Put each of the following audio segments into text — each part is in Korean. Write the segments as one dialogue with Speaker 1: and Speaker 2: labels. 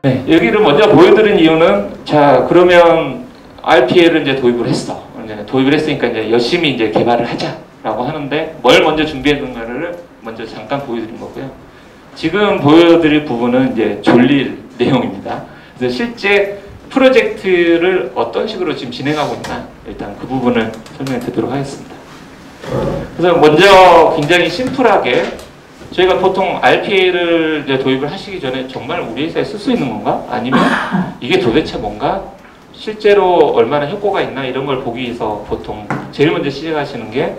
Speaker 1: 네, 여기를 먼저 보여드린 이유는 자 그러면 RPA를 이제 도입을 했어. 이제 도입을 했으니까 이제 열심히 이제 개발을 하자라고 하는데 뭘 먼저 준비했는가를 먼저 잠깐 보여드린 거고요. 지금 보여드릴 부분은 이제 졸릴 내용입니다. 그래서 실제 프로젝트를 어떤 식으로 지금 진행하고 있나 일단 그 부분을 설명해 드리도록 하겠습니다. 그래서 먼저 굉장히 심플하게 저희가 보통 RPA를 이제 도입을 하시기 전에 정말 우리 회사에 쓸 수 있는 건가? 아니면 이게 도대체 뭔가? 실제로 얼마나 효과가 있나? 이런 걸 보기 위해서 보통 제일 먼저 시작하시는 게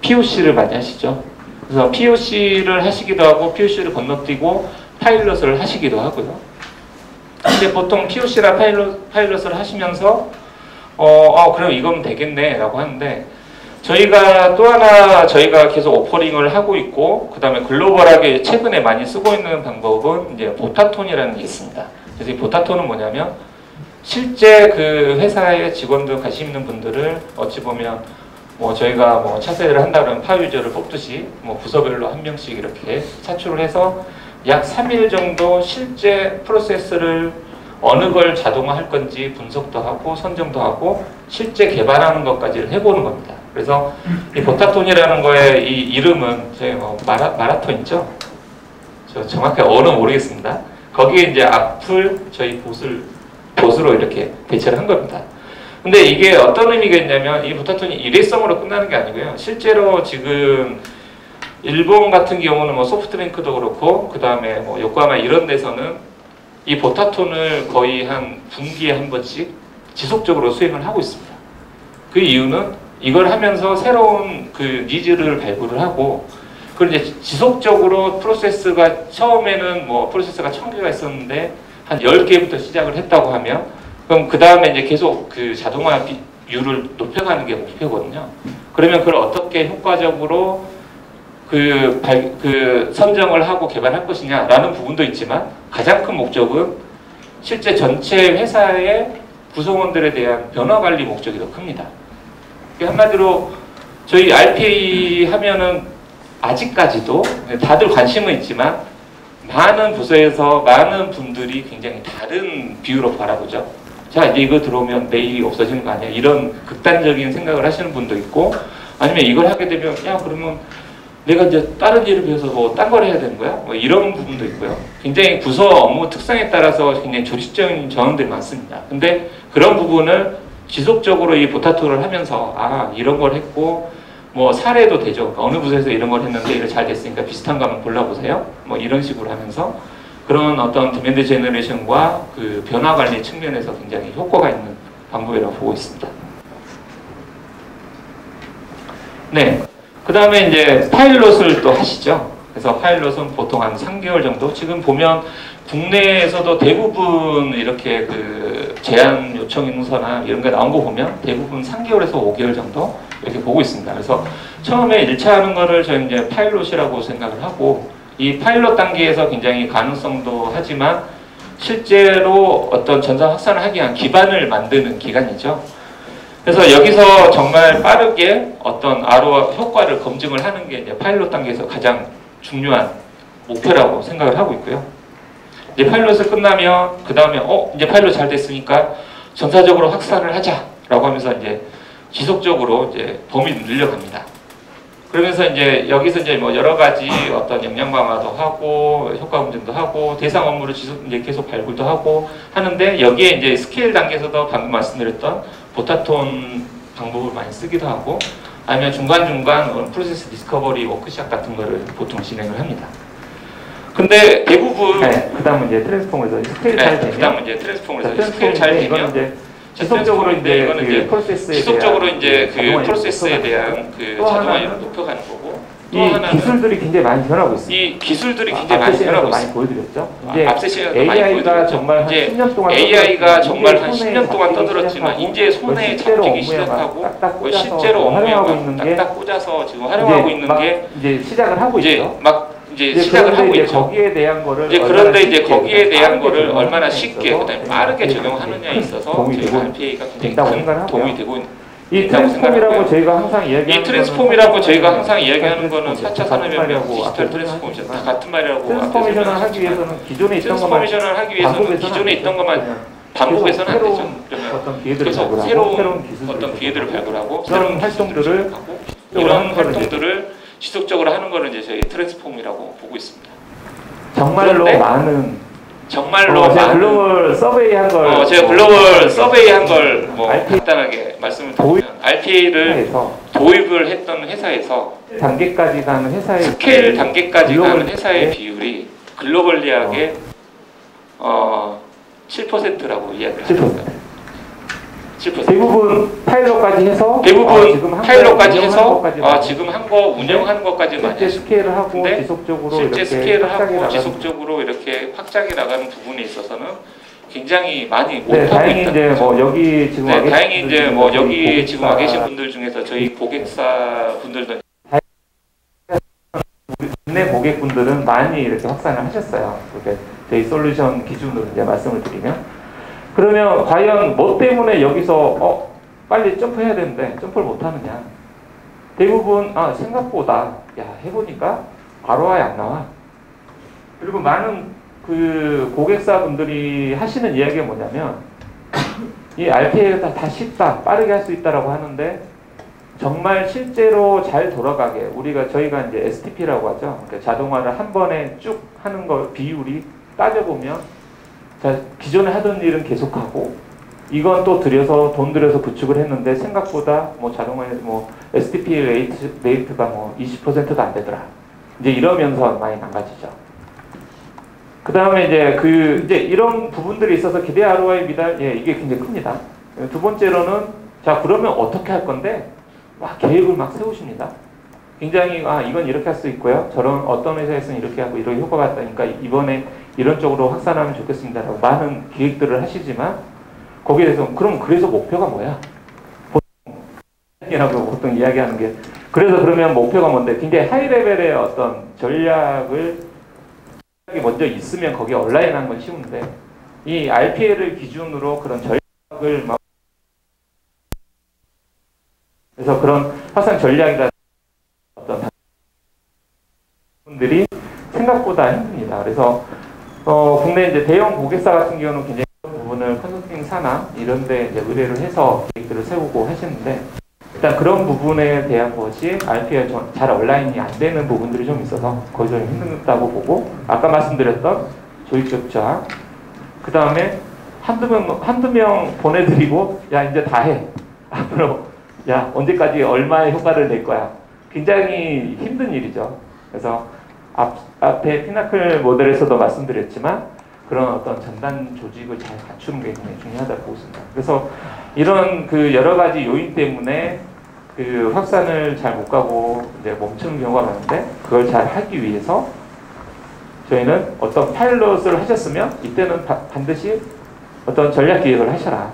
Speaker 1: POC를 많이 하시죠. 그래서 POC를 하시기도 하고 POC를 건너뛰고 파일럿을 하시기도 하고요. 근데 보통 POC나 파일럿을 하시면서 그럼 이거면 되겠네 라고 하는데 저희가 또 하나 저희가 계속 오퍼링을 하고 있고 그 다음에 글로벌하게 최근에 많이 쓰고 있는 방법은 이제 보타톤이라는 게 있습니다. 그래서 이 보타톤은 뭐냐면 실제 그 회사의 직원들 관심 있는 분들을 어찌 보면 뭐 저희가 뭐 차세대를 한다 그러면 파유저를 뽑듯이 뭐 부서별로 한 명씩 이렇게 차출을 해서 약 3일 정도 실제 프로세스를 어느 걸 자동화할 건지 분석도 하고 선정도 하고 실제 개발하는 것까지를 해보는 겁니다. 그래서 이 보타톤이라는 거의 이 이름은 저희 뭐 마라톤이죠? 저 정확히 어는 모르겠습니다. 거기에 이제 앞을 저희 봇으로 이렇게 배치를 한 겁니다. 근데 이게 어떤 의미가 있냐면 이 보타톤이 일회성으로 끝나는 게 아니고요. 실제로 지금 일본 같은 경우는 뭐 소프트뱅크도 그렇고 그 다음에 뭐 요코하마 이런 데서는 이 보타톤을 거의 한 분기에 한 번씩 지속적으로 수행을 하고 있습니다. 그 이유는 이걸 하면서 새로운 그 니즈를 발굴을 하고 그걸 이제 지속적으로 프로세스가 처음에는 뭐 프로세스가 1000개가 있었는데 한 10개부터 시작을 했다고 하면 그럼 그 다음에 이제 계속 그 자동화 비율을 높여가는 게 목표거든요. 그러면 그걸 어떻게 효과적으로 그 선정을 하고 개발할 것이냐라는 부분도 있지만 가장 큰 목적은 실제 전체 회사의 구성원들에 대한 변화 관리 목적이 더 큽니다. 한마디로 저희 RPA 하면은 아직까지도 다들 관심은 있지만 많은 부서에서 많은 분들이 굉장히 다른 비유로 바라보죠. 자 이제 이거 들어오면 내일이 없어지는 거 아니야? 이런 극단적인 생각을 하시는 분도 있고 아니면 이걸 하게 되면 야 그러면 내가 이제 다른 일을 배워서 뭐 딴 걸 해야 되는 거야? 뭐 이런 부분도 있고요. 굉장히 부서 업무 특성에 따라서 굉장히 조직적인 전환들이 많습니다. 근데 그런 부분을 지속적으로 이 보타톤을 하면서 아 이런 걸 했고 뭐 사례도 되죠. 그러니까 어느 부서에서 이런 걸 했는데 이거 잘 됐으니까 비슷한 거 한번 골라보세요. 뭐 이런 식으로 하면서 그런 어떤 디맨드 제너레이션과 그 변화 관리 측면에서 굉장히 효과가 있는 방법이라고 보고 있습니다. 네. 그 다음에 이제 파일럿을 또 하시죠. 그래서 파일럿은 보통 한 3개월 정도. 지금 보면 국내에서도 대부분 이렇게 그 제안 요청 인서나 이런 게 나온 거 보면 대부분 3개월에서 5개월 정도 이렇게 보고 있습니다. 그래서 처음에 1차 하는 거를 저희는 이제 파일럿이라고 생각을 하고 이 파일럿 단계에서 굉장히 가능성도 하지만 실제로 어떤 전산 확산을 하기 위한 기반을 만드는 기간이죠. 그래서 여기서 정말 빠르게 어떤 ROI 효과를 검증을 하는 게 이제 파일럿 단계에서 가장 중요한 목표라고 생각을 하고 있고요. 이제 파일럿을 끝나면 그 다음에 이제 파일럿 잘 됐으니까 전사적으로 확산을 하자라고 하면서 이제 지속적으로 이제 범위를 늘려갑니다. 그러면서 이제 여기서 이제 뭐 여러 가지 어떤 역량 강화도 하고 효과 검증도 하고 대상 업무를 이제 계속 발굴도 하고 하는데 여기에 이제 스케일 단계에서도 방금 말씀드렸던 보타톤 방법을 많이 쓰기도 하고 아니면 중간중간 프로세스 디스커버리 워크샵 같은 거를 보통 진행을 합니다. 근데 대부분
Speaker 2: 그 다음은 이제 트랜스폼에서 스케일 잘 되면
Speaker 1: 그 다음은 이제 트랜스폼에서 스케일 잘 되면
Speaker 2: 지속적으로 이제
Speaker 1: 이거는
Speaker 2: 그 프로세스에
Speaker 1: 지속적으로
Speaker 2: 대한
Speaker 1: 이제 그 프로세스에 대한 그 자동화율을 높여가는 거고 또
Speaker 2: 이
Speaker 1: 하나는
Speaker 2: 기술들이 굉장히 많이 변하고 있습니다.
Speaker 1: 이 기술들이 굉장히 많이 변하고
Speaker 2: 많이
Speaker 1: 있습니다.
Speaker 2: 보여드렸죠.
Speaker 1: 앞세 시간에도 많이
Speaker 2: AI가
Speaker 1: 보여드렸죠.
Speaker 2: 정말 한
Speaker 1: 이제
Speaker 2: 10년 동안
Speaker 1: AI가 정말 한
Speaker 2: 손에
Speaker 1: 10년 동안
Speaker 2: 잡히기
Speaker 1: 떠들었지만
Speaker 2: 시작하고
Speaker 1: 이제 손에 잡히기 시작하고
Speaker 2: 딱딱 꽂아서
Speaker 1: 실제로 업무에
Speaker 2: 활용하고 있는 게
Speaker 1: 딱딱 꽂아서 지금 활용하고 있는 게
Speaker 2: 이제 시작을 하고
Speaker 1: 이제
Speaker 2: 있죠.
Speaker 1: 막 이제 시작을 하고
Speaker 2: 이제
Speaker 1: 있죠.
Speaker 2: 거기에 대한 거를
Speaker 1: 이제 그런데 이제 거기에 대한 거를 얼마나 쉽게 그다음에 빠르게 적용하느냐에 있어서 저희가 RPA가 굉장히 큰 도움이 되고
Speaker 2: 이
Speaker 1: 있다고
Speaker 2: 트랜스폼이라고
Speaker 1: 생각하고요.
Speaker 2: 저희가 항상 이야기하는
Speaker 1: 이 트랜스폼이라고 저희가 항상
Speaker 2: 디지털
Speaker 1: 이야기하는 거는 4차 산업혁명 디지털
Speaker 2: 트랜스폼이라고
Speaker 1: 트랜스폼이죠. 다
Speaker 2: 앞에서
Speaker 1: 같은 말이라고
Speaker 2: 트랜스포메이션을 하기 위해서는 기존에 있던 것만
Speaker 1: 트랜스포메이션을 하기 위해서는 기존에 있던 것만 반복해서는 안 되죠. 그러면
Speaker 2: 어떤 기회들을
Speaker 1: 그래서
Speaker 2: 발굴하고
Speaker 1: 새로운
Speaker 2: 기술들을
Speaker 1: 어떤 기회들을 발굴하고
Speaker 2: 그런
Speaker 1: 새로운
Speaker 2: 활동들을
Speaker 1: 기술들을 하고 이런 활동들을 지속적으로 하는 거는 이제 저희 트랜스폼이라고 보고 있습니다.
Speaker 2: 정말로
Speaker 1: 그런데
Speaker 2: 많은
Speaker 1: 정말로
Speaker 2: 제가
Speaker 1: 많은
Speaker 2: 글로벌 서베이 한 걸
Speaker 1: 제가 글로벌 서베이 한 걸 뭐
Speaker 2: RPA
Speaker 1: 간단하게 말씀을 드리면 RPA를
Speaker 2: 회사에서
Speaker 1: 도입을 했던 회사에서
Speaker 2: 단계까지 가는 회사의
Speaker 1: 스케일 단계까지
Speaker 2: 글로벌
Speaker 1: 가는 회사의 비율이 글로벌리하게 7%라고 이야기를
Speaker 2: 7%.
Speaker 1: 합니다. 7%.
Speaker 2: 대부분 파일럿까지 해서
Speaker 1: 대부분
Speaker 2: 지금 한
Speaker 1: 파일럿까지
Speaker 2: 거
Speaker 1: 해서
Speaker 2: 운영하는 것까지
Speaker 1: 지금 한 거 운영하는 것까지 많이
Speaker 2: 실제
Speaker 1: 했습니다.
Speaker 2: 스케일을 하고
Speaker 1: 근데
Speaker 2: 지속적으로
Speaker 1: 실제
Speaker 2: 이렇게
Speaker 1: 스케일을
Speaker 2: 확장해
Speaker 1: 하고
Speaker 2: 나가는
Speaker 1: 지속적으로 이렇게 확장해 나가는 부분에 있어서는 굉장히 많이
Speaker 2: 네,
Speaker 1: 못하고
Speaker 2: 다행히
Speaker 1: 있다는
Speaker 2: 이제
Speaker 1: 거죠.
Speaker 2: 뭐 여기 지금 와
Speaker 1: 네,
Speaker 2: 계신
Speaker 1: 다행히 이제
Speaker 2: 분들
Speaker 1: 뭐
Speaker 2: 중에서
Speaker 1: 여기 지금 와 계신
Speaker 2: 고객사
Speaker 1: 분들 중에서 저희 고객사 분들도
Speaker 2: 국내 고객분들은 많이 이렇게 확산을 하셨어요. 이렇게 저희 솔루션 기준으로 이제 말씀을 드리면 그러면 과연 뭐 때문에 여기서 빨리 점프해야 되는데 점프를 못 하느냐? 대부분 생각보다 해보니까 ROI 안 나와. 그리고 많은 그 고객사분들이 하시는 이야기가 뭐냐면 이 RPA가 다 쉽다, 빠르게 할 수 있다라고 하는데 정말 실제로 잘 돌아가게 저희가 이제 STP라고 하죠. 그러니까 자동화를 한 번에 쭉 하는 거 비율이 따져보면 기존에 하던 일은 계속하고 이건 또 돈 들여서 구축을 했는데 생각보다 뭐 자동화에 뭐 STP 레이트가 뭐 20%도 안 되더라. 이제 이러면서 많이 망가지죠. 그 다음에 이제 이런 부분들이 있어서 기대 ROI 미달 이게 굉장히 큽니다. 두 번째로는 그러면 어떻게 할 건데 막 계획을 막 세우십니다. 굉장히 이건 이렇게 할 수 있고요. 저런 어떤 회사에서는 이렇게 하고 이런 효과가 있다니까 이번에 이런 쪽으로 확산하면 좋겠습니다라고 많은 기획들을 하시지만 거기에 대해서 그럼 그래서 목표가 뭐야? 보통 이야기하는 게 그래서 그러면 목표가 뭔데? 굉장히 하이 레벨의 어떤 전략을 먼저 있으면 거기에 온라인하는 건 쉬운데 이 RPA를 기준으로 그런 전략을 그래서 그런 확산 전략이라는 어떤 분들이 생각보다 힘듭니다. 그래서 국내 이제 대형 고객사 같은 경우는 굉장히 부분을 컨설팅사나 이런데 이제 의뢰를 해서 계획들을 세우고 하시는데 일단 그런 부분에 대한 것이 RPA가 잘 온라인이 안 되는 부분들이 좀 있어서 거기서 좀 힘들다고 보고 아까 말씀드렸던 조직적 저항 그 다음에 한두 명 보내드리고 이제 다 해 앞으로 언제까지 얼마의 효과를 낼 거야 굉장히 힘든 일이죠. 그래서 앞에 피나클 모델에서도 말씀드렸지만 그런 어떤 전단 조직을 잘 갖추는 게 굉장히 중요하다고 보고 있습니다. 그래서 이런 그 여러 가지 요인 때문에 그 확산을 잘 못 가고 이제 멈추는 경우가 많은데 그걸 잘 하기 위해서 저희는 어떤 파일럿을 하셨으면 이때는 반드시 어떤 전략 기획을 하셔라.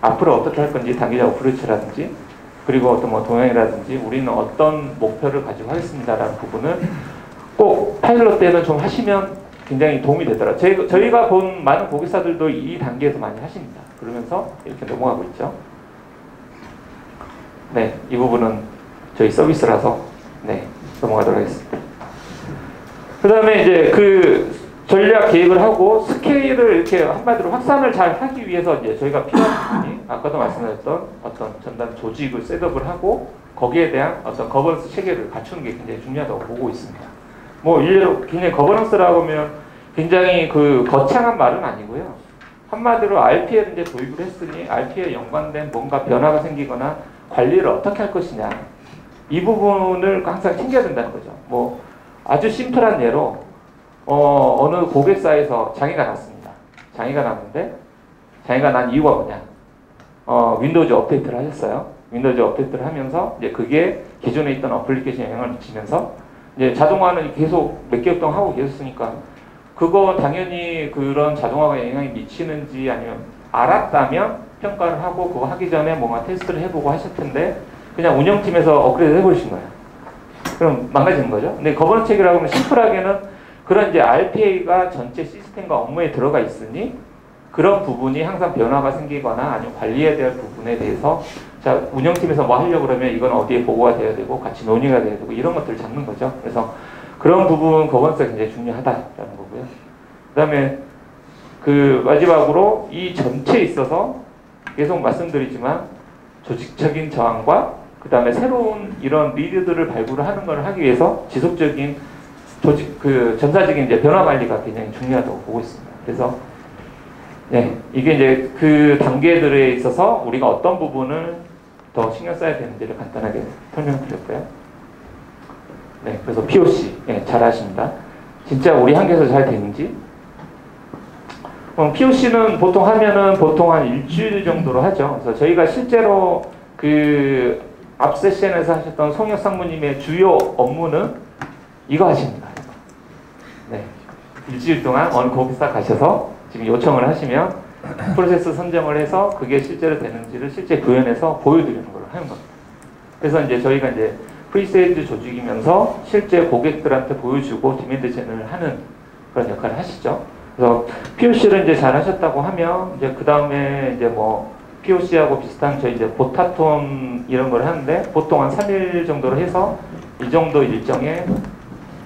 Speaker 2: 앞으로 어떻게 할 건지 단기적 어프로치라든지 그리고 어떤 뭐 동향이라든지 우리는 어떤 목표를 가지고 하겠습니다라는 부분을 꼭 파일럿 때는 좀 하시면 굉장히 도움이 되더라고요. 저희가 본 많은 고객사들도 이 단계에서 많이 하십니다. 그러면서 이렇게 넘어가고 있죠. 네, 이 부분은 저희 서비스라서 넘어가도록 하겠습니다. 그 다음에 이제 그 전략 계획을 하고 스케일을 이렇게 한마디로 확산을 잘 하기 위해서 이제 저희가 필요한 부분이 아까도 말씀드렸던 어떤 전단 조직을 셋업을 하고 거기에 대한 어떤 거버넌스 체계를 갖추는 게 굉장히 중요하다고 보고 있습니다. 뭐 일례로 굉장히 거버넌스라고 하면 굉장히 그 거창한 말은 아니고요. 한마디로 RPA를 이제 도입을 했으니 RPA에 연관된 뭔가 변화가 생기거나 관리를 어떻게 할 것이냐 이 부분을 항상 챙겨야 된다는 거죠. 뭐 아주 심플한 예로 어느 고객사에서 장애가 났습니다. 장애가 났는데 장애가 난 이유가 뭐냐? 윈도우즈 업데이트를 하셨어요. 윈도우즈 업데이트를 하면서 이제 그게 기존에 있던 어플리케이션에 영향을 미치면서 이제 자동화는 계속 몇 개월 동안 하고 계셨으니까 그거 당연히 그런 자동화가 영향이 미치는지 아니면 알았다면 평가를 하고 그거 하기 전에 뭔가 테스트를 해보고 하실 텐데 그냥 운영팀에서 업그레이드 해버리신 거예요. 그럼 망가지는 거죠. 근데 거버넌스 체계라고 하면 심플하게는 그런 이제 RPA가 전체 시스템과 업무에 들어가 있으니 그런 부분이 항상 변화가 생기거나 아니면 관리해야 될 부분에 대해서 자, 운영팀에서 뭐 하려고 그러면 이건 어디에 보고가 돼야 되고 같이 논의가 돼야 되고 이런 것들을 잡는 거죠. 그래서 그런 부분 거건수가 굉장히 중요하다라는 거고요. 그 다음에 그 마지막으로 이 전체에 있어서 계속 말씀드리지만 조직적인 저항과 그 다음에 새로운 이런 리드들을 발굴하는 걸 하기 위해서 지속적인 조직 그 전사적인 이제 변화 관리가 굉장히 중요하다고 보고 있습니다. 그래서 네, 이게 이제 그 단계들에 있어서 우리가 어떤 부분을 더 신경 써야 되는지를 간단하게 설명드렸고요. 네, 그래서 POC 네, 잘 아십니다. 진짜 우리 한계에서 잘 되는지. POC는 보통 하면은 보통 한 일주일 정도로 하죠. 그래서 저희가 실제로 그 앞 세션에서 하셨던 송혁 상무님의 주요 업무는 이거 하십니다. 네, 일주일 동안 어느 고객사 가셔서 지금 요청을 하시면 프로세스 선정을 해서 그게 실제로 되는지를 실제 구현해서 보여드리는 걸로 하는 겁니다. 그래서 이제 저희가 이제 프리세일즈 조직이면서 실제 고객들한테 보여주고 디맨드 제너를 하는 그런 역할을 하시죠. 그래서 POC를 이제 잘 하셨다고 하면 이제 그 다음에 이제 뭐 POC하고 비슷한 저희 이제 보타톤 이런 걸 하는데 보통 한 3일 정도로 해서 이 정도 일정에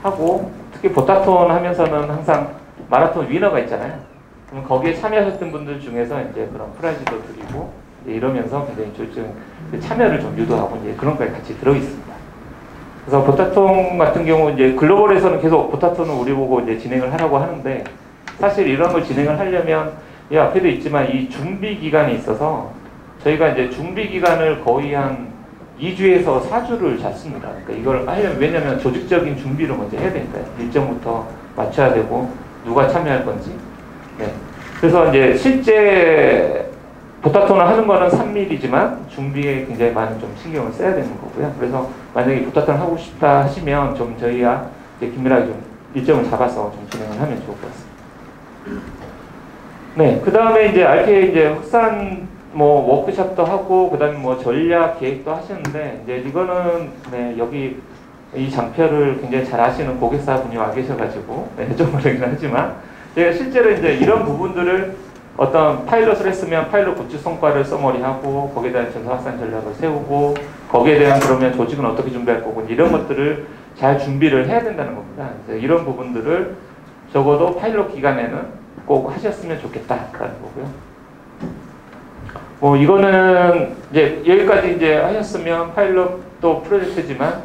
Speaker 2: 하고 특히 보타톤 하면서는 항상 마라톤 위너가 있잖아요. 그럼 거기에 참여하셨던 분들 중에서 이제 그런 프라이즈도 드리고 이러면서 굉장히 좀 참여를 좀 유도하고 이제 그런 거에 같이 들어 있습니다. 그래서 보타톤 같은 경우 이제 글로벌에서는 계속 보타톤을 우리 보고 이제 진행을 하라고 하는데 사실 이런 걸 진행을 하려면 이 앞에도 있지만 이 준비 기간이 있어서 저희가 이제 준비 기간을 거의 한 2주에서 4주를 잡습니다. 그러니까 이걸 하려면 왜냐면 조직적인 준비를 먼저 해야 되니까요. 일정부터 맞춰야 되고 누가 참여할 건지. 네. 그래서 이제 실제 보타톤을 하는 거는 3일이지만 준비에 굉장히 많은 좀 신경을 써야 되는 거고요. 그래서 만약에 보타톤을 하고 싶다 하시면 좀 저희가 이제 긴밀하게 좀 일정을 잡아서 좀 진행을 하면 좋을 것 같습니다. 네, 그 다음에 이제 RPA 이제 확산 뭐 워크숍도 하고 그 다음에 뭐 전략 계획도 하시는데 이제 이거는 네, 여기 이 장표를 굉장히 잘 아시는 고객사 분이 와 계셔가지고 네, 좀 그러긴 하지만 제가 실제로 이제 이런 부분들을 어떤 파일럿을 했으면 파일럿 구축 성과를 써머리하고 거기에 대한 전사 확산 전략을 세우고 거기에 대한 그러면 조직은 어떻게 준비할 거고 이런 것들을 잘 준비를 해야 된다는 겁니다. 그래서 이런 부분들을 적어도 파일럿 기간에는 꼭 하셨으면 좋겠다라는 거고요. 뭐 이거는 이제 여기까지 이제 하셨으면 파일럿도 프로젝트지만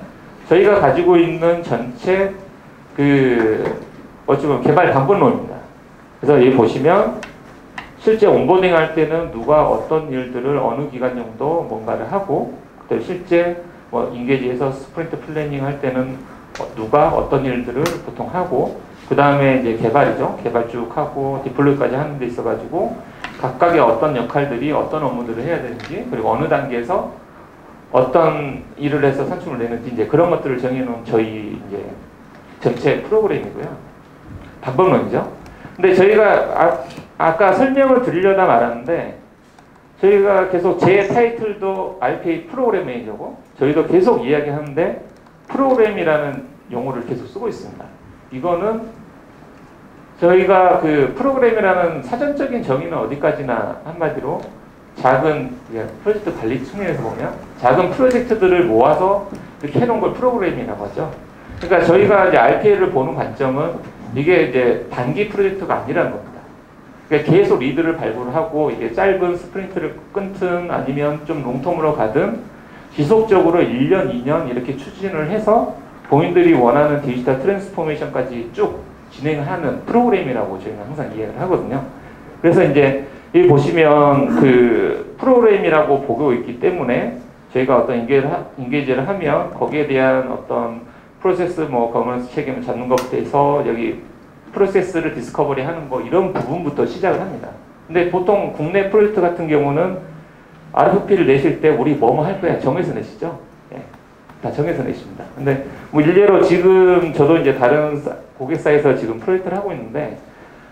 Speaker 2: 저희가 가지고 있는 전체 그 어찌 보면 개발 방법론입니다. 그래서 여기 보시면 실제 온보딩 할 때는 누가 어떤 일들을 어느 기간 정도 뭔가를 하고 그다음에 실제 뭐 인게이지해서 스프린트 플래닝 할 때는 누가 어떤 일들을 보통 하고 그 다음에 이제 개발이죠. 개발 쭉 하고 디플로이까지 하는 데 있어가지고 각각의 어떤 역할들이 어떤 업무들을 해야 되는지 그리고 어느 단계에서 어떤 일을 해서 산출을 내는지 이제 그런 것들을 정해놓은 저희 이제 전체 프로그램이고요. 방법론이죠. 근데 저희가 아까 설명을 드리려다 말았는데 저희가 계속 제 타이틀도 RPA 프로그램 매니저고 저희도 계속 이야기하는데 프로그램이라는 용어를 계속 쓰고 있습니다. 이거는 저희가 그 프로그램이라는 사전적인 정의는 어디까지나 한마디로 작은 프로젝트 관리 측면에서 보면 작은 프로젝트들을 모아서 이렇게 해놓은 걸 프로그램이라고 하죠. 그러니까 저희가 이제 RPA를 보는 관점은 이게 이제 단기 프로젝트가 아니라는 겁니다. 그러니까 계속 리드를 발굴하고 이게 짧은 스프린트를 끊든 아니면 좀 롱텀으로 가든 지속적으로 1년, 2년 이렇게 추진을 해서 본인들이 원하는 디지털 트랜스포메이션까지 쭉 진행하는 프로그램이라고 저희는 항상 이해를 하거든요. 그래서 이제 여기 보시면 그 프로그램이라고 보고 있기 때문에 저희가 어떤 인게이지를 하면 거기에 대한 어떤 프로세스 뭐 거버넌스 책임을 잡는 것부터 해서 여기 프로세스를 디스커버리 하는 거 이런 부분부터 시작을 합니다. 근데 보통 국내 프로젝트 같은 경우는 RFP를 내실 때 우리 뭐뭐 할 거야 정해서 내시죠. 예, 다 정해서 내십니다. 근데 뭐 일례로 지금 저도 이제 다른 고객사에서 지금 프로젝트를 하고 있는데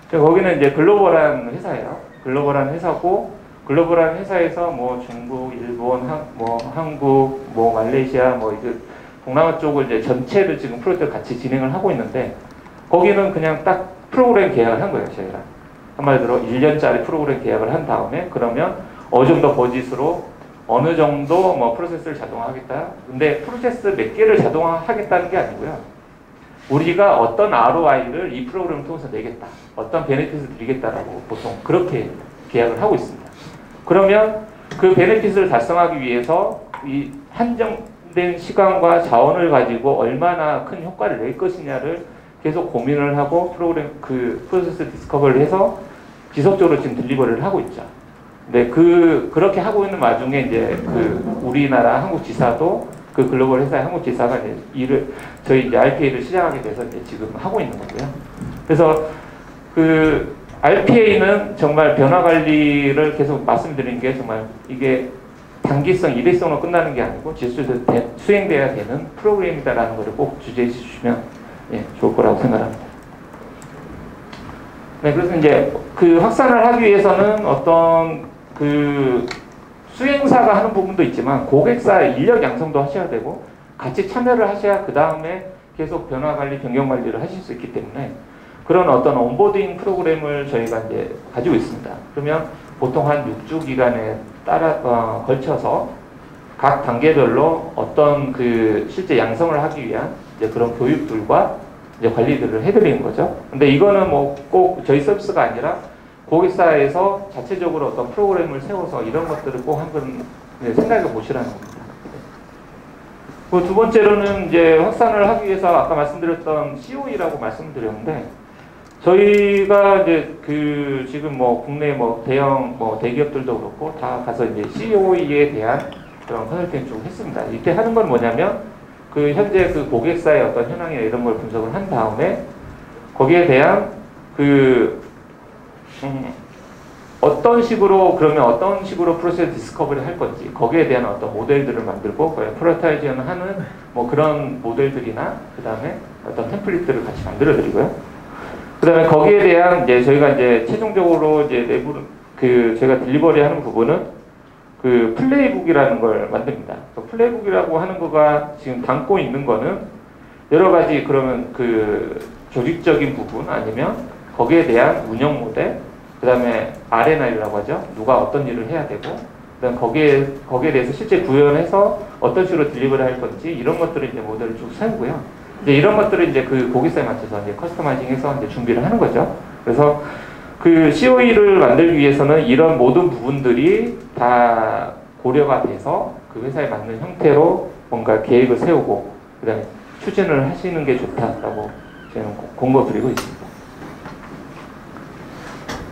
Speaker 2: 거기는 이제 글로벌한 회사예요. 글로벌한 회사고 글로벌한 회사에서 뭐 중국, 일본, 한국, 뭐 말레이시아, 뭐 이제 동남아 쪽을 이제 전체를 지금 프로젝트를 같이 진행을 하고 있는데 거기는 그냥 딱 프로그램 계약을 한 거예요, 저희랑. 한마디로 1년짜리 프로그램 계약을 한 다음에 그러면 어느 정도 버짓으로 어느 정도 뭐 프로세스를 자동화하겠다. 근데 프로세스 몇 개를 자동화하겠다는 게 아니고요. 우리가 어떤 ROI를 이 프로그램을 통해서 내겠다. 어떤 베네핏을 드리겠다라고 보통 그렇게 계약을 하고 있습니다. 그러면 그 베네핏을 달성하기 위해서 이 한정된 시간과 자원을 가지고 얼마나 큰 효과를 낼 것이냐를 계속 고민을 하고 그 프로세스 디스커버리를 해서 지속적으로 지금 딜리버리를 하고 있죠. 네, 그렇게 하고 있는 와중에 이제 우리나라 한국 지사도 그 글로벌 회사의 한국 지사가 이제 저희 이제 RPA를 시작하게 돼서 이제 지금 하고 있는 거고요. 그래서 RPA는 정말 변화 관리를 계속 말씀드리는 게 정말 이게 단기성, 일회성으로 끝나는 게 아니고 지속적으로 수행돼야 되는 프로그램이다라는 것을 꼭 주제해 주시면 좋을 거라고 생각합니다. 네, 그래서 이제 확산을 하기 위해서는 어떤 수행사가 하는 부분도 있지만 고객사 인력 양성도 하셔야 되고 같이 참여를 하셔야 그 다음에 계속 변화 관리, 변경 관리를 하실 수 있기 때문에 그런 어떤 온보딩 프로그램을 저희가 이제 가지고 있습니다. 그러면 보통 한 6주 기간에 걸쳐서 각 단계별로 어떤 실제 양성을 하기 위한 이제 그런 교육들과 이제 관리들을 해드리는 거죠. 근데 이거는 뭐 꼭 저희 서비스가 아니라 고객사에서 자체적으로 어떤 프로그램을 세워서 이런 것들을 꼭 한번 생각해 보시라는 겁니다. 두 번째로는 이제 확산을 하기 위해서 아까 말씀드렸던 COE라고 말씀드렸는데 저희가 이제 지금 뭐 국내 뭐 대형 뭐 대기업들도 그렇고 다 가서 이제 COE에 대한 그런 컨설팅 쭉 했습니다. 이때 하는 건 뭐냐면 현재 고객사의 어떤 현황이나 이런 걸 분석을 한 다음에 거기에 대한 어떤 식으로 프로세스 디스커버리 할 건지 거기에 대한 어떤 모델들을 만들고 프로타이즈는 하는 뭐 그런 모델들이나 그 다음에 어떤 템플릿들을 같이 만들어 드리고요. 그 다음에 거기에 대한 이제 저희가 이제 최종적으로 이제 내부 저희가 딜리버리 하는 부분은 플레이북이라는 걸 만듭니다. 플레이북이라고 하는 거가 지금 담고 있는 거는 여러 가지 그러면 조직적인 부분 아니면 거기에 대한 운영 모델, 그 다음에 R&I라고 하죠. 누가 어떤 일을 해야 되고, 그 다음 거기에 대해서 실제 구현해서 어떤 식으로 딜리버리 할 건지 이런 것들을 이제 모델을 쭉 세우고요. 이제 이런 것들을 이제 고객사에 맞춰서 이제 커스터마이징해서 이제 준비를 하는 거죠. 그래서 COE를 만들기 위해서는 이런 모든 부분들이 다 고려가 돼서 회사에 맞는 형태로 뭔가 계획을 세우고 그 다음에 추진을 하시는 게 좋다라고 저는 공고 드리고 있습니다.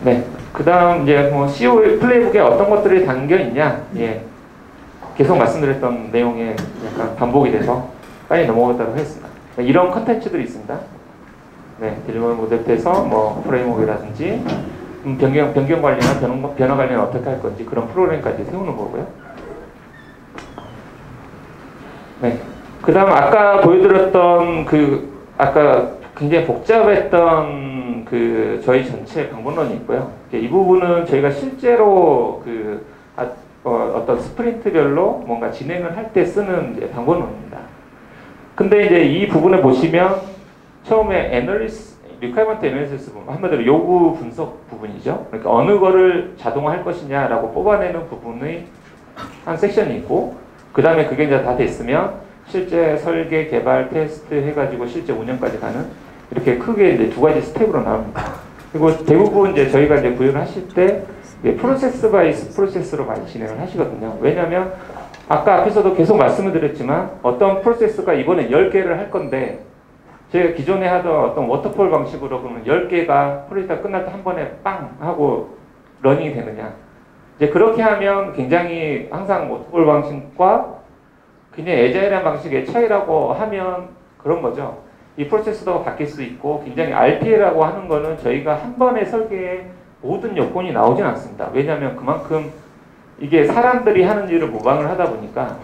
Speaker 2: 네, 그 다음 이제 뭐 COE 플레이북에 어떤 것들이 담겨 있냐, 계속 말씀드렸던 내용에 약간 반복이 돼서 빨리 넘어가도록 하겠습니다. 이런 컨텐츠들이 있습니다. 네, 딜리버리 모델에서 뭐 프레임워크라든지 변경 관리나 변화 관리는 어떻게 할 건지 그런 프로그램까지 세우는 거고요. 네, 그 다음 아까 보여드렸던 아까 굉장히 복잡했던 저희 전체 방법론이 있고요. 이 부분은 저희가 실제로 어떤 스프린트별로 뭔가 진행을 할 때 쓰는 이제 방법론입니다. 근데 이제 이 부분을 보시면 처음에 리퀘어먼트 애널리시스 부분, 한마디로 요구 분석 부분이죠. 그러니까 어느 거를 자동화할 것이냐라고 뽑아내는 부분의 한 섹션이 있고, 그 다음에 그게 이제 다 됐으면 실제 설계, 개발, 테스트 해가지고 실제 운영까지 가는 이렇게 크게 이제 두 가지 스텝으로 나옵니다. 그리고 대부분 이제 저희가 이제 구현을 하실 때 프로세스 바이 프로세스로 많이 진행을 하시거든요. 왜냐하면 아까 앞에서도 계속 말씀을 드렸지만 어떤 프로세스가 이번에 10개를 할 건데 저희가 기존에 하던 어떤 워터폴 방식으로 그러면 10개가 프로젝트가 끝날 때 한 번에 빵 하고 러닝이 되느냐. 이제 그렇게 하면 굉장히 항상 워터폴 방식과 굉장히 애자일한 방식의 차이라고 하면 그런 거죠. 이 프로세스도 바뀔 수 있고 굉장히 RPA라고 하는 거는 저희가 한 번의 설계에 모든 여건이 나오진 않습니다. 왜냐하면 그만큼 이게 사람들이 하는 일을 모방을 하다 보니까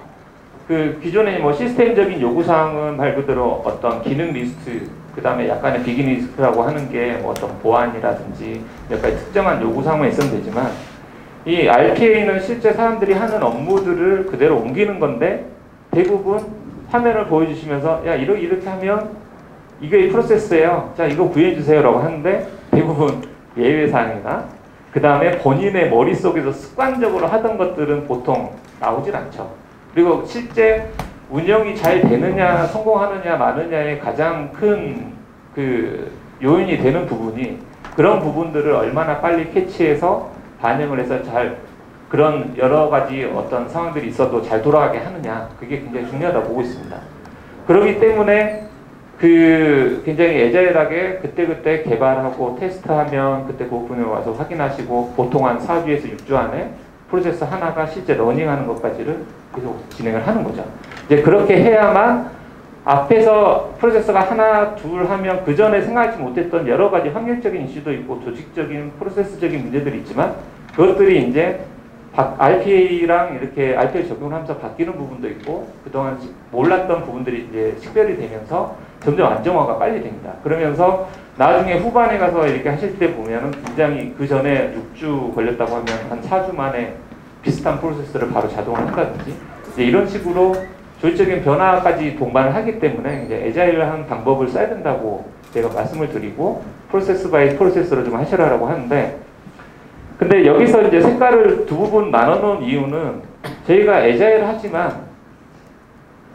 Speaker 2: 기존의 뭐 시스템적인 요구사항은 말 그대로 어떤 기능 리스트, 그 다음에 약간의 비긴 리스트라고 하는 게 뭐 어떤 보안이라든지 몇 가지 특정한 요구사항만 있으면 되지만 이 RPA는 실제 사람들이 하는 업무들을 그대로 옮기는 건데 대부분 화면을 보여주시면서 야 이렇게 하면 이게 프로세스예요. 자 이거 구해주세요 라고 하는데 대부분 예외사항이나 그 다음에 본인의 머릿속에서 습관적으로 하던 것들은 보통 나오질 않죠. 그리고 실제 운영이 잘 되느냐, 성공하느냐, 마느냐의 가장 큰 그 요인이 되는 부분이 그런 부분들을 얼마나 빨리 캐치해서 반영을 해서 잘 그런 여러 가지 어떤 상황들이 있어도 잘 돌아가게 하느냐, 그게 굉장히 중요하다고 보고 있습니다. 그렇기 때문에 그 굉장히 애자일하게 그때그때 개발하고 테스트하면 그때 그 부분에 와서 확인하시고 보통 한 4주에서 6주 안에 프로세스 하나가 실제 러닝하는 것까지를 계속 진행을 하는 거죠. 이제 그렇게 해야만 앞에서 프로세서가 하나, 둘 하면 그 전에 생각하지 못했던 여러 가지 환경적인 이슈도 있고 조직적인 프로세스적인 문제들이 있지만 그것들이 이제 RPA랑 이렇게 RPA 적용을 하면서 바뀌는 부분도 있고 그동안 몰랐던 부분들이 이제 식별이 되면서 점점 안정화가 빨리 됩니다. 그러면서 나중에 후반에 가서 이렇게 하실 때 보면은 굉장히 그 전에 6주 걸렸다고 하면 한 4주 만에 비슷한 프로세스를 바로 자동화 한다든지 이제 이런 식으로 조직적인 변화까지 동반을 하기 때문에 이제 애자일한 방법을 써야 된다고 제가 말씀을 드리고 프로세스 바이 프로세스로 좀 하시라고 하는데 근데 여기서 이제 색깔을 두 부분 나눠 놓은 이유는 저희가 애자일 하지만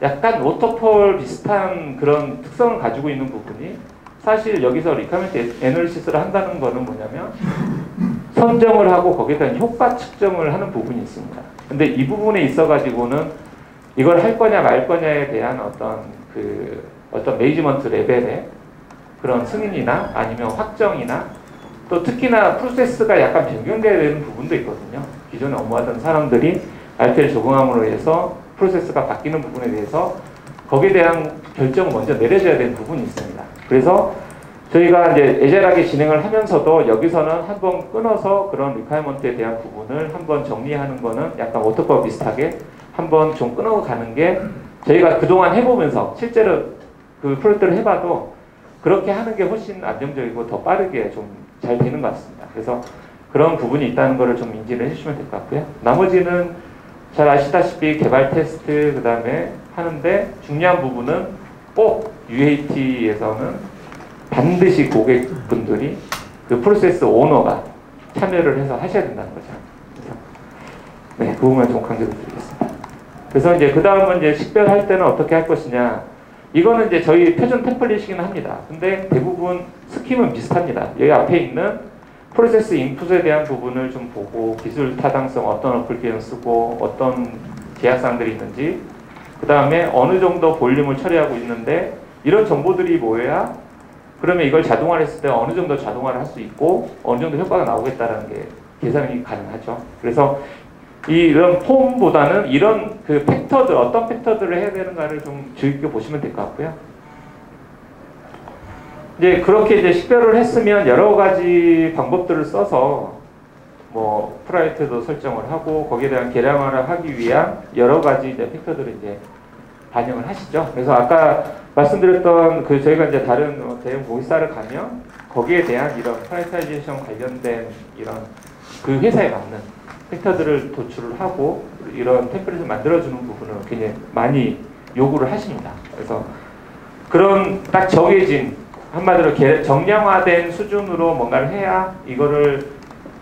Speaker 2: 약간 워터폴 비슷한 그런 특성을 가지고 있는 부분이 사실 여기서 리퀘어리먼트 애널리시스를 한다는 거는 뭐냐면 선정을 하고 거기에 대한 효과 측정을 하는 부분이 있습니다. 근데 이 부분에 있어 가지고는 이걸 할 거냐 말 거냐에 대한 어떤 매니지먼트 레벨의 그런 승인이나 아니면 확정이나 또 특히나 프로세스가 약간 변경돼야 되는 부분도 있거든요. 기존에 업무하던 사람들이 RPA를 적용함으로 해서 프로세스가 바뀌는 부분에 대해서 거기에 대한 결정을 먼저 내려줘야 되는 부분이 있습니다. 그래서 저희가 이제 애절하게 진행을 하면서도 여기서는 한번 끊어서 그런 리퀘어먼트에 대한 부분을 한번 정리하는 거는 약간 워터폴 비슷하게 한번 좀 끊어가는 게 저희가 그동안 해보면서 실제로 그 프로젝트를 해봐도 그렇게 하는 게 훨씬 안정적이고 더 빠르게 좀 잘 되는 것 같습니다. 그래서 그런 부분이 있다는 거를 좀 인지를 해주시면 될 것 같고요. 나머지는 잘 아시다시피 개발 테스트 그 다음에 하는데 중요한 부분은 꼭 UAT에서는 반드시 고객분들이 그 프로세스 오너가 참여를 해서 하셔야 된다는 거죠. 그래서 네, 그 부분만 좀 강조를 드리겠습니다. 그래서 이제 그 다음은 이제 식별할 때는 어떻게 할 것이냐. 이거는 이제 저희 표준 템플릿이긴 합니다. 근데 대부분 스킴은 비슷합니다. 여기 앞에 있는 프로세스 인풋에 대한 부분을 좀 보고 기술 타당성 어떤 어플리케이션 쓰고 어떤 제약사항들이 있는지 그 다음에 어느 정도 볼륨을 처리하고 있는데 이런 정보들이 모여야 그러면 이걸 자동화를 했을 때 어느 정도 자동화를 할 수 있고 어느 정도 효과가 나오겠다는 게 계산이 가능하죠. 그래서 이런 폼보다는 이런 그 팩터들 어떤 팩터들을 해야 되는가를 좀 주의 깊게 보시면 될 것 같고요. 이제 그렇게 이제 식별을 했으면 여러 가지 방법들을 써서 뭐 프라이트도 설정을 하고 거기에 대한 계량화를 하기 위한 여러 가지 이제 팩터들을 이제 반영을 하시죠. 그래서 아까 말씀드렸던 그 저희가 이제 다른 대형 고객사를 가면 거기에 대한 이런 프라이타이제이션 관련된 이런 그 회사에 맞는 팩터들을 도출을 하고 이런 템플릿을 만들어주는 부분을 굉장히 많이 요구를 하십니다. 그래서 그런 딱 정해진 한마디로 정량화된 수준으로 뭔가를 해야 이거를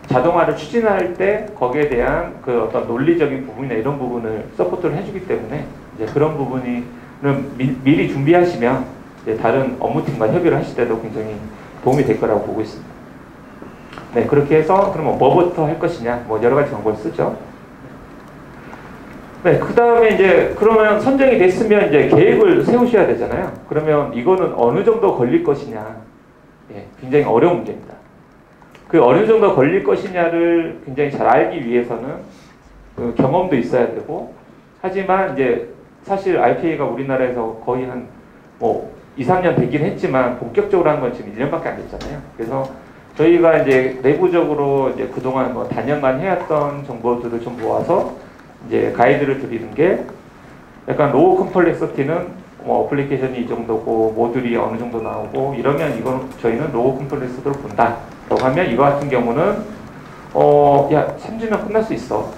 Speaker 2: 자동화를 추진할 때 거기에 대한 그 어떤 논리적인 부분이나 이런 부분을 서포트를 해주기 때문에 이제 그런 부분이 미리 준비하시면 이제 다른 업무팀과 협의를 하실 때도 굉장히 도움이 될 거라고 보고 있습니다. 네, 그렇게 해서 그러면 뭐부터 할 것이냐, 뭐 여러 가지 방법을 쓰죠. 네, 그 다음에 이제 그러면 선정이 됐으면 이제 계획을 세우셔야 되잖아요. 그러면 이거는 어느 정도 걸릴 것이냐, 예, 굉장히 어려운 문제입니다. 그 어느 정도 걸릴 것이냐를 굉장히 잘 알기 위해서는 그 경험도 있어야 되고, 하지만 이제 사실 RPA가 우리나라에서 거의 한 뭐 2, 3년 되긴 했지만 본격적으로 한 건 지금 1년밖에 안 됐잖아요. 그래서 저희가 이제 내부적으로 이제 그동안 뭐 단연간 해왔던 정보들을 좀 모아서 이제 가이드를 드리는 게 약간 로우 컴플렉서티는 뭐 어플리케이션이 이 정도고 모듈이 어느 정도 나오고 이러면 이건 저희는 로우 컴플렉서티로 본다. 라고 하면 이거 같은 경우는 야 3주면 끝날 수 있어.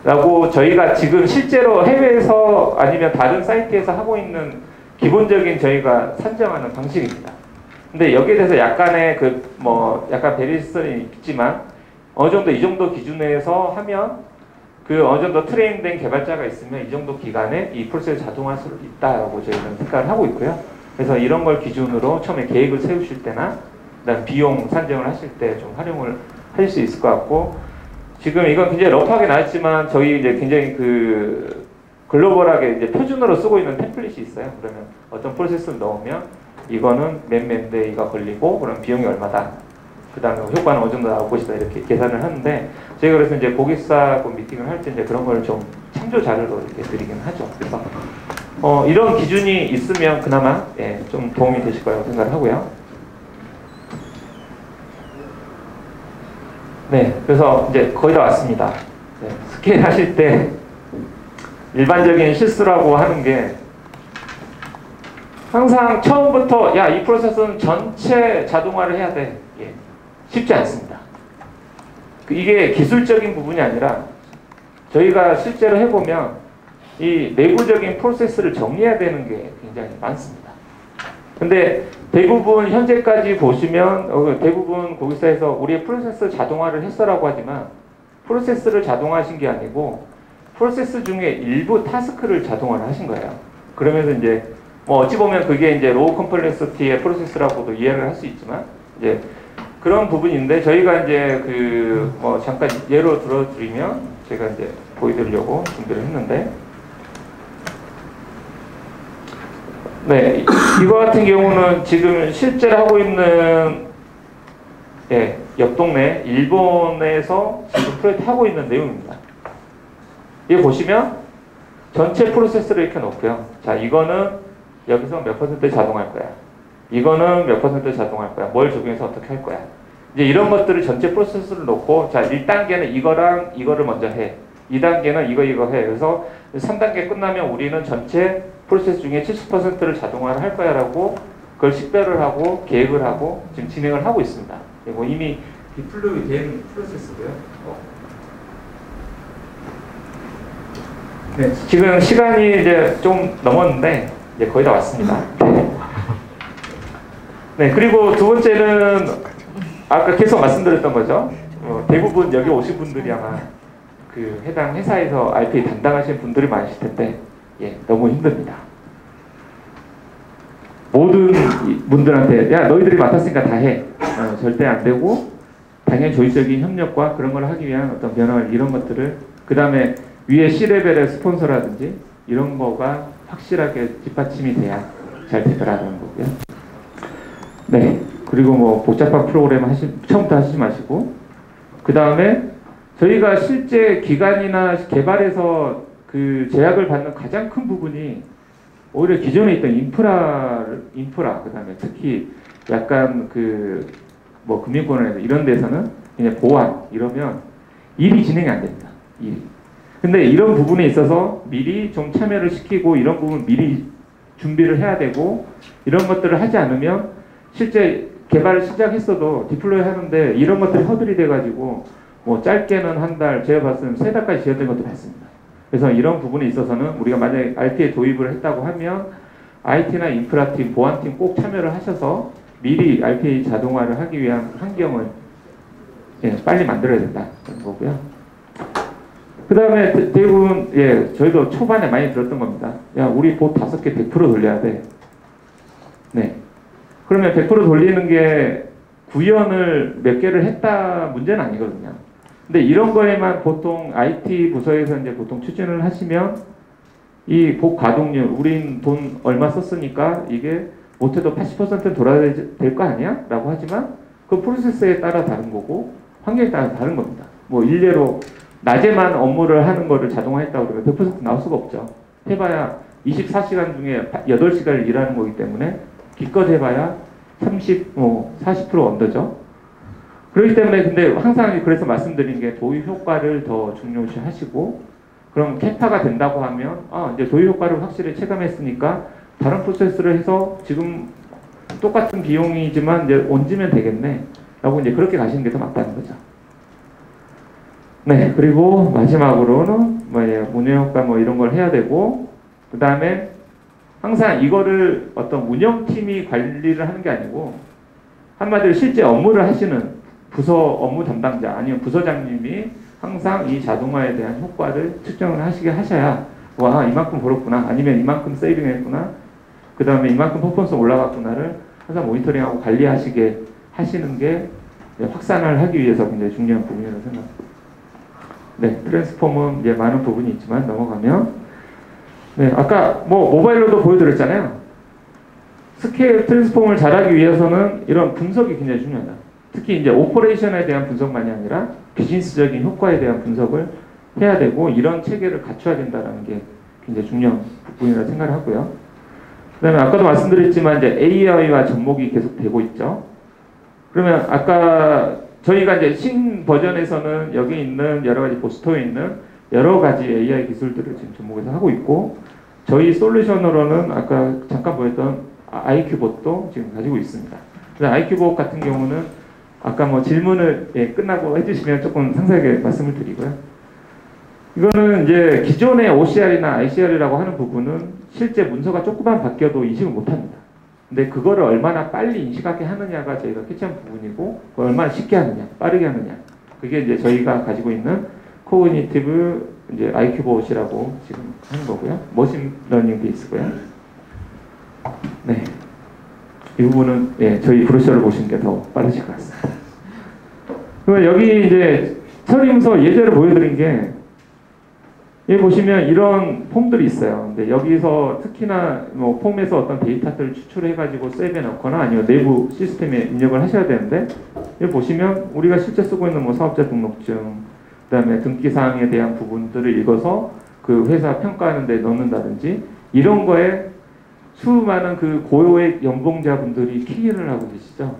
Speaker 2: 라고 저희가 지금 실제로 해외에서 아니면 다른 사이트에서 하고 있는 기본적인 저희가 산정하는 방식입니다. 근데 여기에 대해서 약간의 그 뭐 약간 베리에이션이 있지만 어느 정도 이 정도 기준에서 하면 그 어느 정도 트레인된 개발자가 있으면 이 정도 기간에 이 프로세스를 자동화할 수 있다라고 저희는 생각을 하고 있고요. 그래서 이런 걸 기준으로 처음에 계획을 세우실 때나 그다음 비용 산정을 하실 때 좀 활용을 하실 수 있을 것 같고, 지금 이건 굉장히 러프하게 나왔지만 저희 이제 굉장히 그 글로벌하게 이제 표준으로 쓰고 있는 템플릿이 있어요. 그러면 어떤 프로세스를 넣으면 이거는 몇 데이가 걸리고 그럼 비용이 얼마다, 그 다음에 효과는 어느 정도 나올 것이다, 이렇게 계산을 하는데, 저희가 그래서 이제 고객사하고 미팅을 할 때 이제 그런 걸 좀 참조 자료로 이렇게 드리긴 하죠. 그래서 이런 기준이 있으면 그나마 예, 좀 도움이 되실 거라고 생각을 하고요. 네, 그래서 이제 거의 다 왔습니다. 네, 스케일 하실 때 일반적인 실수라고 하는 게 항상 처음부터 야, 이 프로세스는 전체 자동화를 해야 돼. 예, 쉽지 않습니다. 이게 기술적인 부분이 아니라 저희가 실제로 해보면 이 내부적인 프로세스를 정리해야 되는 게 굉장히 많습니다. 근데 대부분 현재까지 보시면 대부분 고객사에서 우리의 프로세스 자동화를 했어라고 하지만 프로세스를 자동화하신 게 아니고 프로세스 중에 일부 타스크를 자동화를 하신 거예요. 그러면서 이제 뭐 어찌 보면 그게 이제 로우 컴플렉시티의 프로세스라고도 이해를 할 수 있지만 이제 그런 부분인데, 저희가 이제 그 뭐 잠깐 예로 들어드리면 제가 이제 보여드리려고 준비를 했는데, 네, 이거 같은 경우는 지금 실제로 하고 있는 예, 옆 동네 일본에서 지금 프로젝트 하고 있는 내용입니다. 이거 보시면 전체 프로세스를 이렇게 놓고요. 자, 이거는 여기서 몇 퍼센트 자동할 거야. 이거는 몇 퍼센트 자동할 거야. 뭘 적용해서 어떻게 할 거야. 이제 이런 것들을 전체 프로세스를 놓고, 자, 1단계는 이거랑 이거를 먼저 해. 2단계는 이거 해. 그래서 3단계 끝나면 우리는 전체 프로세스 중에 70%를 자동화를 할 거야 라고 그걸 식별을 하고 계획을 하고 지금 진행을 하고 있습니다. 뭐 이미 디플로이 된 프로세스고요. 네, 지금 시간이 이제 좀 넘었는데 이제 거의 다 왔습니다. 네, 그리고 두 번째는 아까 계속 말씀드렸던 거죠. 대부분 여기 오신 분들이 아마 그 해당 회사에서 RPA 담당하시는 분들이 많으실 텐데, 예, 너무 힘듭니다. 모든 분들한테 야, 너희들이 맡았으니까 다 해. 절대 안 되고, 당연히 조직적인 협력과 그런 걸 하기 위한 어떤 변화를, 이런 것들을, 그 다음에 위에 C레벨의 스폰서라든지 이런 거가 확실하게 뒷받침이 돼야 잘 되더라는 거고요. 네, 그리고 뭐 복잡한 프로그램 처음부터 하시지 마시고, 그 다음에 저희가 실제 기간이나 개발에서 그 제약을 받는 가장 큰 부분이 오히려 기존에 있던 인프라, 그 다음에 특히 약간 그 뭐 금융권이나 이런 데서는 그냥 보안 이러면 일이 진행이 안 됩니다. 일이. 근데 이런 부분에 있어서 미리 좀 참여를 시키고 이런 부분 미리 준비를 해야 되고, 이런 것들을 하지 않으면 실제 개발을 시작했어도 디플로이 하는데 이런 것들이 허들이 돼가지고 뭐 짧게는 한 달, 제가 봤을 때 3달까지 지연된 것도 봤습니다. 그래서 이런 부분에 있어서는 우리가 만약에 RP에 도입을 했다고 하면 IT나 인프라팀, 보안팀 꼭 참여를 하셔서 미리 RPA 자동화를 하기 위한 환경을 예, 빨리 만들어야 된다는 거고요. 그 다음에 대부분 예, 저희도 초반에 많이 들었던 겁니다. 야, 우리 봇 5개 100% 돌려야 돼. 네. 그러면 100% 돌리는 게 구현을 몇 개를 했다 문제는 아니거든요. 근데 이런 거에만 보통 IT 부서에서 이제 보통 추진을 하시면 이 봇 가동률, 우린 돈 얼마 썼으니까 이게 못해도 80%는 돌아야 될 거 아니야? 라고 하지만 그 프로세스에 따라 다른 거고 환경에 따라 다른 겁니다. 뭐 일례로 낮에만 업무를 하는 거를 자동화했다고 그러면 100% 나올 수가 없죠. 해봐야 24시간 중에 8시간을 일하는 거기 때문에 기껏 해봐야 30, 40% 언더죠. 그렇기 때문에 근데 항상 그래서 말씀드리는 게 도입 효과를 더 중요시 하시고, 그럼 캐파가 된다고 하면 이제 도입 효과를 확실히 체감했으니까 다른 프로세스를 해서 지금 똑같은 비용이지만 이제 얹으면 되겠네 라고 이제 그렇게 가시는 게 더 맞다는 거죠. 네, 그리고 마지막으로는 뭐 운영 효과 뭐 이런 걸 해야 되고, 그 다음에 항상 이거를 어떤 운영팀이 관리를 하는 게 아니고 한마디로 실제 업무를 하시는 부서 업무 담당자 아니면 부서장님이 항상 이 자동화에 대한 효과를 측정을 하셔야 와 이만큼 벌었구나 아니면 이만큼 세이빙했구나 그 다음에 이만큼 퍼포먼스 올라갔구나를 항상 모니터링하고 관리하시게 하시는 게 확산을 하기 위해서 굉장히 중요한 부분이라고 생각합니다. 네, 트랜스폼은 이제 많은 부분이 있지만 넘어가면 네, 아까 뭐 모바일로도 보여드렸잖아요. 스케일 트랜스폼을 잘하기 위해서는 이런 분석이 굉장히 중요하다. 특히 이제 오퍼레이션에 대한 분석만이 아니라 비즈니스적인 효과에 대한 분석을 해야 되고 이런 체계를 갖춰야 된다는 게 굉장히 중요한 부분이라고 생각을 하고요. 그 다음에 아까도 말씀드렸지만 이제 AI와 접목이 계속 되고 있죠. 그러면 아까 저희가 이제 신 버전에서는 여기 있는 여러 가지 보스토에 있는 여러 가지 AI 기술들을 지금 접목해서 하고 있고 저희 솔루션으로는 아까 잠깐 보였던 IQ봇도 지금 가지고 있습니다. IQ봇 같은 경우는 아까 뭐 질문을 끝나고 해주시면 조금 상세하게 말씀을 드리고요. 이거는 이제 기존의 OCR이나 ICR이라고 하는 부분은 실제 문서가 조금만 바뀌어도 인식을 못합니다. 근데 그거를 얼마나 빨리 인식하게 하느냐가 저희가 캐치한 부분이고 그걸 얼마나 쉽게 하느냐, 빠르게 하느냐. 그게 이제 저희가 가지고 있는 코그니티브 이제 IQ봇이라고 지금 하는 거고요. 머신러닝 베이스고요. 네, 이 부분은 예, 저희 브로셔를 보시는 게 더 빠르실 것 같습니다. 그러면 여기 이제 처리문서 예제를 보여드린 게 여기 보시면 이런 폼들이 있어요. 근데 여기서 특히나 뭐 폼에서 어떤 데이터들을 추출해가지고 세이브에 넣거나 아니면 내부 시스템에 입력을 하셔야 되는데 여기 보시면 우리가 실제 쓰고 있는 뭐 사업자 등록증, 그다음에 등기사항에 대한 부분들을 읽어서 그 회사 평가하는 데 넣는다든지 이런 거에 수많은 그 고요의 연봉자분들이 키를 하고 계시죠.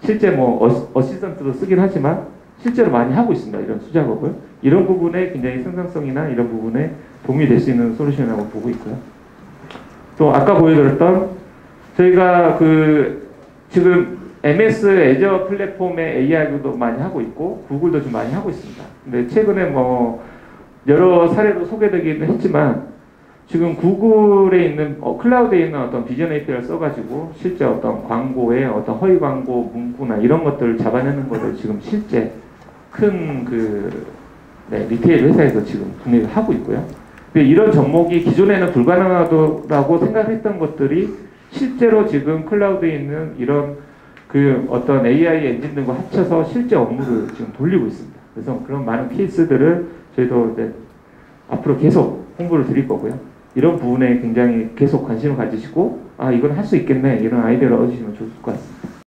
Speaker 2: 실제 뭐 어시스턴트도 쓰긴 하지만 실제로 많이 하고 있습니다. 이런 수작업을. 이런 부분에 굉장히 생산성이나 이런 부분에 도움이 될 수 있는 솔루션이라고 보고 있고요. 또 아까 보여드렸던 저희가 그 지금 MS 애저 플랫폼의 AI도 많이 하고 있고 구글도 좀 많이 하고 있습니다. 근데 최근에 뭐 여러 사례로 소개되기는 했지만 지금 구글에 있는 클라우드에 있는 어떤 비전 API를 써가지고 실제 어떤 광고의 어떤 허위 광고 문구나 이런 것들을 잡아내는 것을 지금 실제 큰 그 리테일 회사에서 지금 분명히 하고 있고요. 이런 접목이 기존에는 불가능하다고 생각했던 것들이 실제로 지금 클라우드에 있는 이런 그 어떤 AI 엔진들과 합쳐서 실제 업무를 지금 돌리고 있습니다. 그래서 그런 많은 케이스들을 저희도 이제 앞으로 계속 홍보를 드릴 거고요. 이런 부분에 굉장히 계속 관심을 가지시고 아 이건 할 수 있겠네 이런 아이디어를 얻으시면 좋을 것 같습니다.